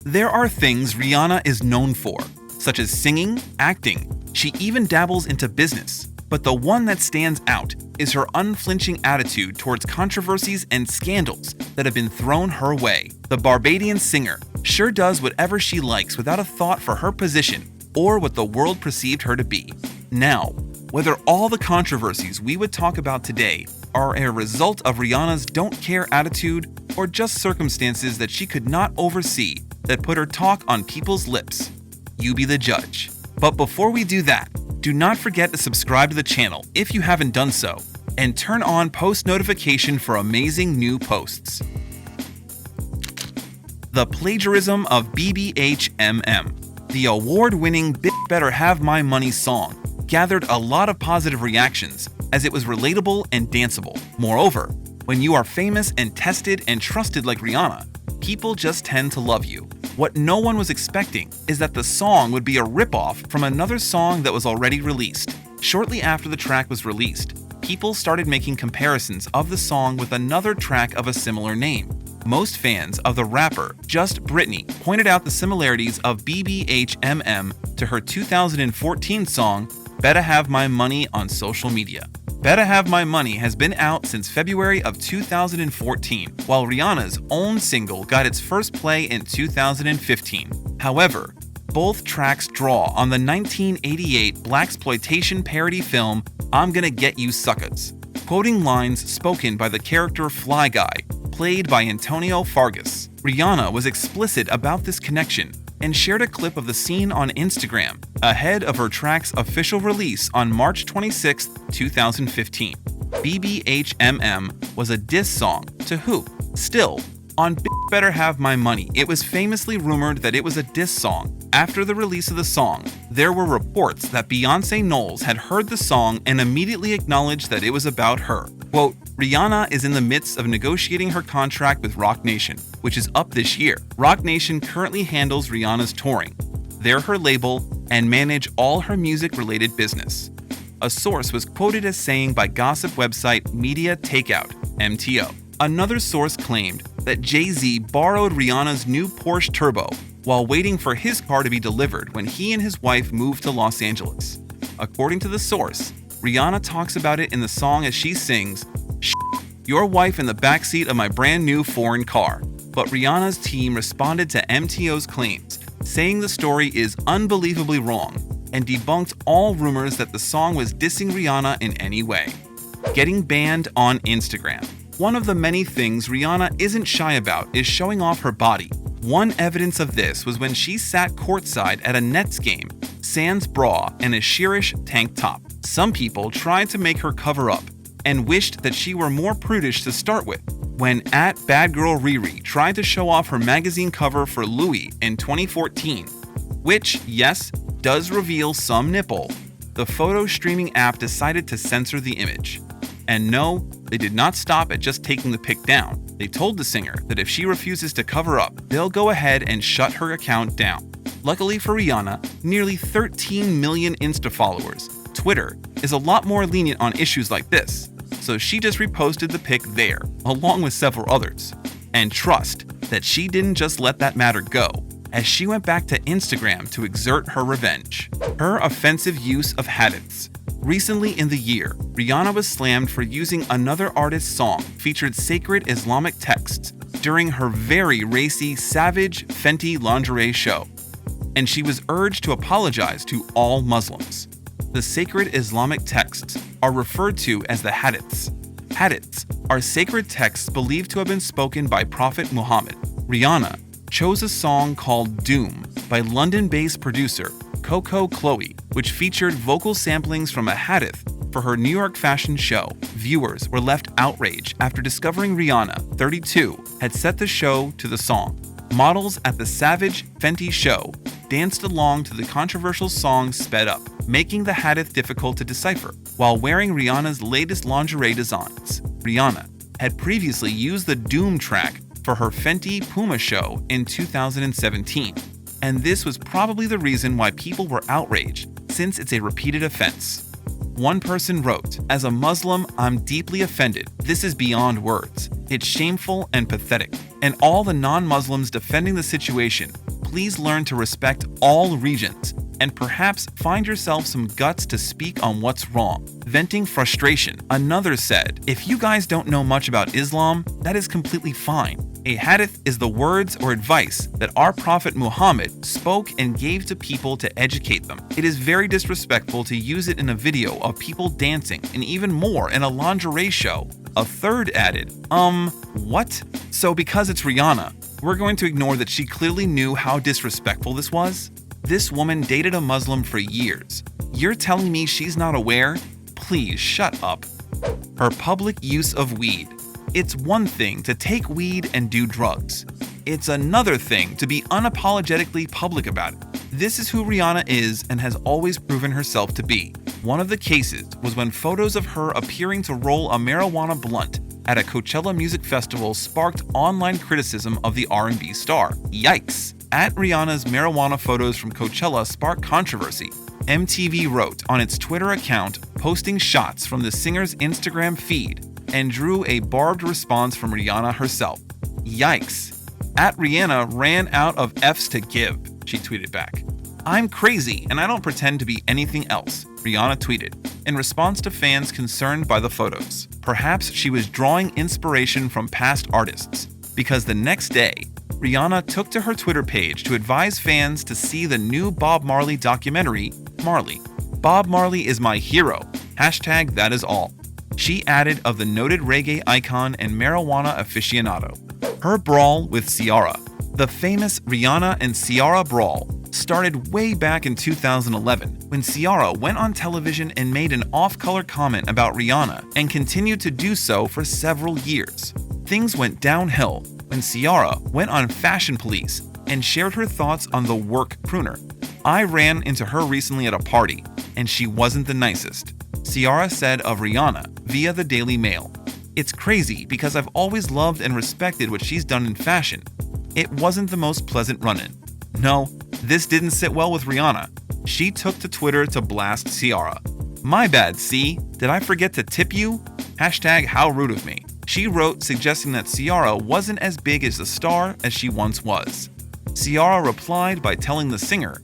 There are things Rihanna is known for, such as singing, acting. She even dabbles into business. But the one that stands out is her unflinching attitude towards controversies and scandals that have been thrown her way. The Barbadian singer sure does whatever she likes without a thought for her position or what the world perceived her to be. Now, whether all the controversies we would talk about today are a result of Rihanna's don't care attitude or just circumstances that she could not oversee that put her talk on people's lips, you be the judge. But before we do that, do not forget to subscribe to the channel if you haven't done so, and turn on post notification for amazing new posts. The plagiarism of BBHMM. The award-winning Bitch Better Have My Money song gathered a lot of positive reactions as it was relatable and danceable. Moreover, when you are famous and tested and trusted like Rihanna, people just tend to love you. What no one was expecting is that the song would be a ripoff from another song that was already released. Shortly after the track was released, people started making comparisons of the song with another track of a similar name. Most fans of the rapper Just Britney pointed out the similarities of BBHMM to her 2014 song Better Have My Money on social media. Better Have My Money has been out since February of 2014, while Rihanna's own single got its first play in 2015. However, both tracks draw on the 1988 blaxploitation parody film I'm Gonna Get You Suckers, quoting lines spoken by the character Fly Guy, played by Antonio Fargas. Rihanna was explicit about this connection and shared a clip of the scene on Instagram ahead of her track's official release on March 26, 2015. BBHMM was a diss song to who? Still, on Bitch Better Have My Money, it was famously rumored that it was a diss song. After the release of the song, there were reports that Beyonce Knowles had heard the song and immediately acknowledged that it was about her. Quote, Rihanna is in the midst of negotiating her contract with Roc Nation, which is up this year. Roc Nation currently handles Rihanna's touring. They're her label and manage all her music-related business. A source was quoted as saying by gossip website Media Takeout, MTO. Another source claimed that Jay-Z borrowed Rihanna's new Porsche Turbo while waiting for his car to be delivered when he and his wife moved to Los Angeles. According to the source, Rihanna talks about it in the song as she sings, "Your wife in the backseat of my brand new foreign car." But Rihanna's team responded to MTO's claims, saying the story is unbelievably wrong and debunked all rumors that the song was dissing Rihanna in any way. Getting banned on Instagram. One of the many things Rihanna isn't shy about is showing off her body. One evidence of this was when she sat courtside at a Nets game, sans bra and a sheerish tank top. Some people tried to make her cover up and wished that she were more prudish to start with. When @BadGirlRiri tried to show off her magazine cover for Louis in 2014, which, yes, does reveal some nipple, the photo streaming app decided to censor the image. And no, they did not stop at just taking the pic down. They told the singer that if she refuses to cover up, they'll go ahead and shut her account down. Luckily for Rihanna, nearly 13 million Insta followers, Twitter is a lot more lenient on issues like this, so she just reposted the pic there, along with several others. And trust that she didn't just let that matter go, as she went back to Instagram to exert her revenge. Her offensive use of hadiths. Recently in the year, Rihanna was slammed for using another artist's song featured sacred Islamic texts during her very racy Savage Fenty lingerie show, and she was urged to apologize to all Muslims. The sacred Islamic texts are referred to as the hadiths. Hadiths are sacred texts believed to have been spoken by Prophet Muhammad. Rihanna chose a song called Doom by London-based producer Coco Chloe, which featured vocal samplings from a hadith for her New York fashion show. Viewers were left outraged after discovering Rihanna, 32, had set the show to the song. Models at the Savage Fenty show danced along to the controversial song Sped Up, making the hadith difficult to decipher, while wearing Rihanna's latest lingerie designs. Rihanna had previously used the Doom track for her Fenty Puma show in 2017, and this was probably the reason why people were outraged, since it's a repeated offense. One person wrote, "As a Muslim, I'm deeply offended. This is beyond words. It's shameful and pathetic." And all the non-Muslims defending the situation please learn to respect all regions and perhaps find yourself some guts to speak on what's wrong. Venting frustration, another said, if you guys don't know much about Islam, that is completely fine. A hadith is the words or advice that our Prophet Muhammad spoke and gave to people to educate them. It is very disrespectful to use it in a video of people dancing and even more in a lingerie show. A third added, what? So because it's Rihanna, we're going to ignore that she clearly knew how disrespectful this was? This woman dated a Muslim for years. You're telling me she's not aware? Please shut up. Her public use of weed. It's one thing to take weed and do drugs. It's another thing to be unapologetically public about it. This is who Rihanna is and has always proven herself to be. One of the cases was when photos of her appearing to roll a marijuana blunt at a Coachella Music Festival sparked online criticism of the R&B star. Yikes! At Rihanna's marijuana photos from Coachella sparked controversy. MTV wrote on its Twitter account, posting shots from the singer's Instagram feed, and drew a barbed response from Rihanna herself. Yikes. At Rihanna ran out of F's to give, she tweeted back. I'm crazy and I don't pretend to be anything else, Rihanna tweeted, in response to fans concerned by the photos. Perhaps she was drawing inspiration from past artists, because the next day, Rihanna took to her Twitter page to advise fans to see the new Bob Marley documentary, Marley. Bob Marley is my hero. Hashtag that is all. She added of the noted reggae icon and marijuana aficionado. Her brawl with Ciara. The famous Rihanna and Ciara brawl started way back in 2011 when Ciara went on television and made an off-color comment about Rihanna and continued to do so for several years. Things went downhill when Ciara went on Fashion Police and shared her thoughts on the work crooner. I ran into her recently at a party, and she wasn't the nicest, Ciara said of Rihanna via the Daily Mail. It's crazy because I've always loved and respected what she's done in fashion. It wasn't the most pleasant run-in. No, this didn't sit well with Rihanna. She took to Twitter to blast Ciara. My bad, C. Did I forget to tip you? Hashtag how rude of me. She wrote suggesting that Ciara wasn't as big as a star as she once was. Ciara replied by telling the singer,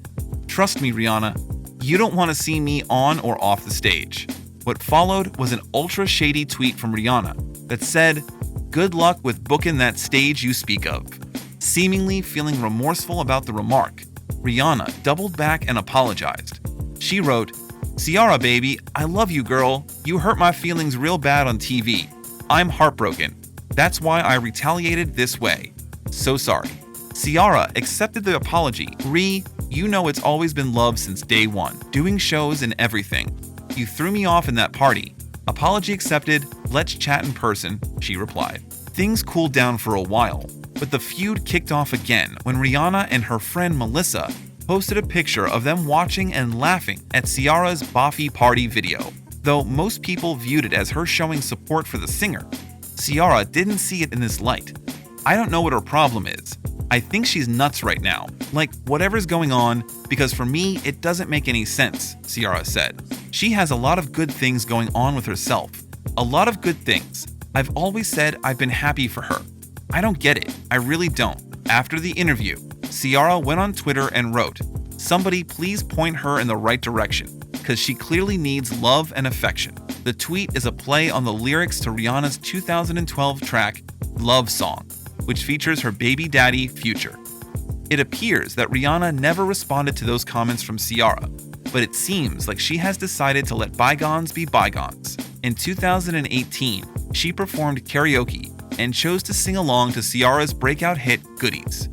"Trust me, Rihanna, you don't want to see me on or off the stage." What followed was an ultra-shady tweet from Rihanna that said, "Good luck with booking that stage you speak of." Seemingly feeling remorseful about the remark, Rihanna doubled back and apologized. She wrote, "Ciara baby, I love you girl. You hurt my feelings real bad on TV. I'm heartbroken. That's why I retaliated this way. So sorry." Ciara accepted the apology. You know it's always been love since day one, doing shows and everything. You threw me off in that party. Apology accepted, let's chat in person, she replied. Things cooled down for a while, but the feud kicked off again when Rihanna and her friend Melissa posted a picture of them watching and laughing at Ciara's Boffy Party video. Though most people viewed it as her showing support for the singer, Ciara didn't see it in this light. I don't know what her problem is. I think she's nuts right now, like whatever's going on, because for me, it doesn't make any sense, Ciara said. She has a lot of good things going on with herself. A lot of good things. I've always said I've been happy for her. I don't get it. I really don't. After the interview, Ciara went on Twitter and wrote, "Somebody please point her in the right direction, because she clearly needs love and affection." The tweet is a play on the lyrics to Rihanna's 2012 track, Love Song, which features her baby daddy, Future. It appears that Rihanna never responded to those comments from Ciara, but it seems like she has decided to let bygones be bygones. In 2018, she performed karaoke and chose to sing along to Ciara's breakout hit, Goodies.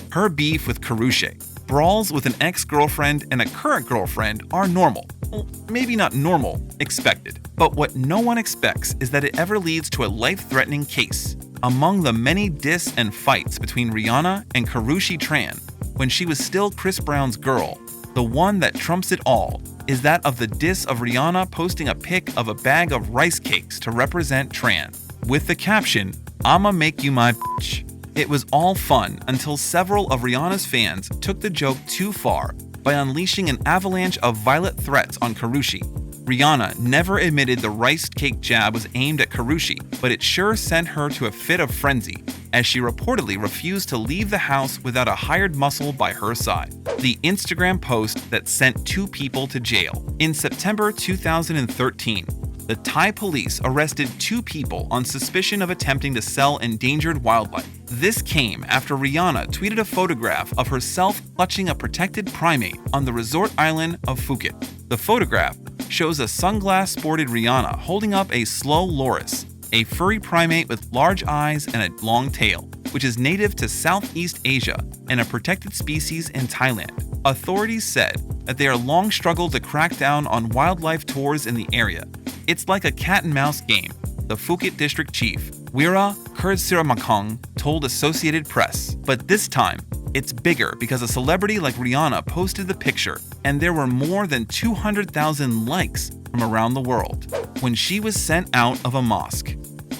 Her beef with Karrueche, brawls with an ex-girlfriend and a current girlfriend are normal. Well, maybe not normal, expected. But what no one expects is that it ever leads to a life-threatening case. Among the many diss and fights between Rihanna and Karrueche Tran, when she was still Chris Brown's girl, the one that trumps it all is that of the diss of Rihanna posting a pic of a bag of rice cakes to represent Tran, with the caption, "I'ma make you my bitch." It was all fun until several of Rihanna's fans took the joke too far by unleashing an avalanche of violent threats on Karrueche. Rihanna never admitted the rice cake jab was aimed at Karrueche, but it sure sent her to a fit of frenzy. as she reportedly refused to leave the house without a hired muscle by her side. The Instagram post that sent 2 people to jail. In September 2013, the Thai police arrested 2 people on suspicion of attempting to sell endangered wildlife. This came after Rihanna tweeted a photograph of herself clutching a protected primate on the resort island of Phuket. The photograph shows a sunglass-sported Rihanna holding up a slow loris, a furry primate with large eyes and a long tail, which is native to Southeast Asia and a protected species in Thailand. Authorities said that they are long struggled to crack down on wildlife tours in the area. It's like a cat-and-mouse game, the Phuket district chief, Wira Kurdsiramakong, told Associated Press. But this time, it's bigger because a celebrity like Rihanna posted the picture, and there were more than 200,000 likes from around the world. When she was sent out of a mosque,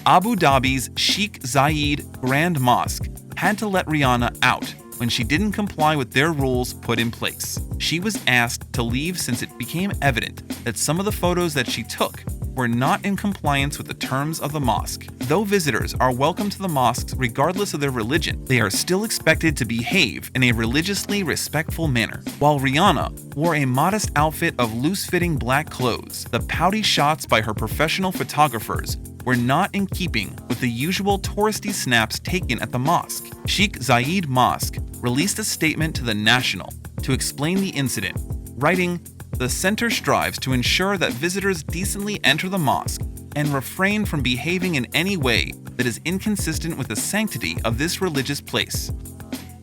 Abu Dhabi's Sheikh Zayed Grand Mosque had to let Rihanna out when she didn't comply with their rules put in place. She was asked to leave since it became evident that some of the photos that she took were not in compliance with the terms of the mosque. Though visitors are welcome to the mosques regardless of their religion, they are still expected to behave in a religiously respectful manner. While Rihanna wore a modest outfit of loose-fitting black clothes, the pouty shots by her professional photographers were not in keeping with the usual touristy snaps taken at the mosque. Sheikh Zayed Mosque released a statement to The National to explain the incident, writing, "The center strives to ensure that visitors decently enter the mosque and refrain from behaving in any way that is inconsistent with the sanctity of this religious place."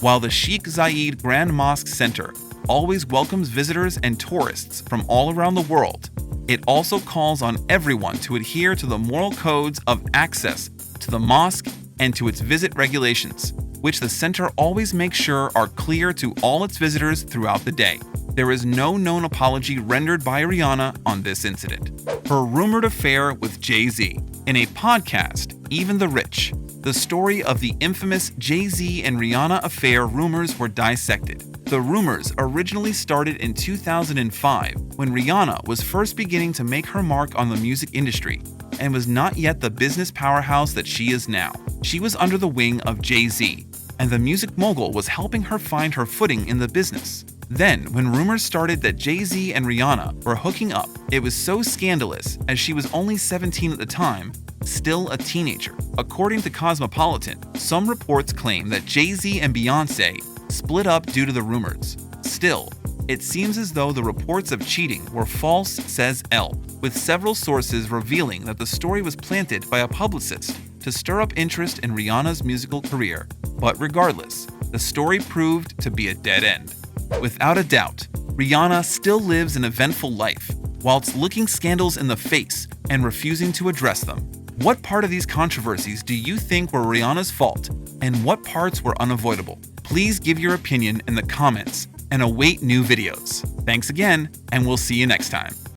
While the Sheikh Zayed Grand Mosque Center always welcomes visitors and tourists from all around the world, it also calls on everyone to adhere to the moral codes of access to the mosque and to its visit regulations, which the center always makes sure are clear to all its visitors throughout the day. There is no known apology rendered by Rihanna on this incident. Her rumored affair with Jay-Z. In a podcast, Even the Rich, the story of the infamous Jay-Z and Rihanna affair rumors were dissected. The rumors originally started in 2005 when Rihanna was first beginning to make her mark on the music industry and was not yet the business powerhouse that she is now. She was under the wing of Jay-Z, and the music mogul was helping her find her footing in the business. Then, when rumors started that Jay-Z and Rihanna were hooking up, it was so scandalous as she was only 17 at the time, still a teenager. According to Cosmopolitan, some reports claim that Jay-Z and Beyoncé split up due to the rumors. Still, it seems as though the reports of cheating were false, says Elle, with several sources revealing that the story was planted by a publicist to stir up interest in Rihanna's musical career. But regardless, the story proved to be a dead end. Without a doubt, Rihanna still lives an eventful life, whilst looking scandals in the face and refusing to address them. What part of these controversies do you think were Rihanna's fault, and what parts were unavoidable? Please give your opinion in the comments and await new videos. Thanks again, and we'll see you next time.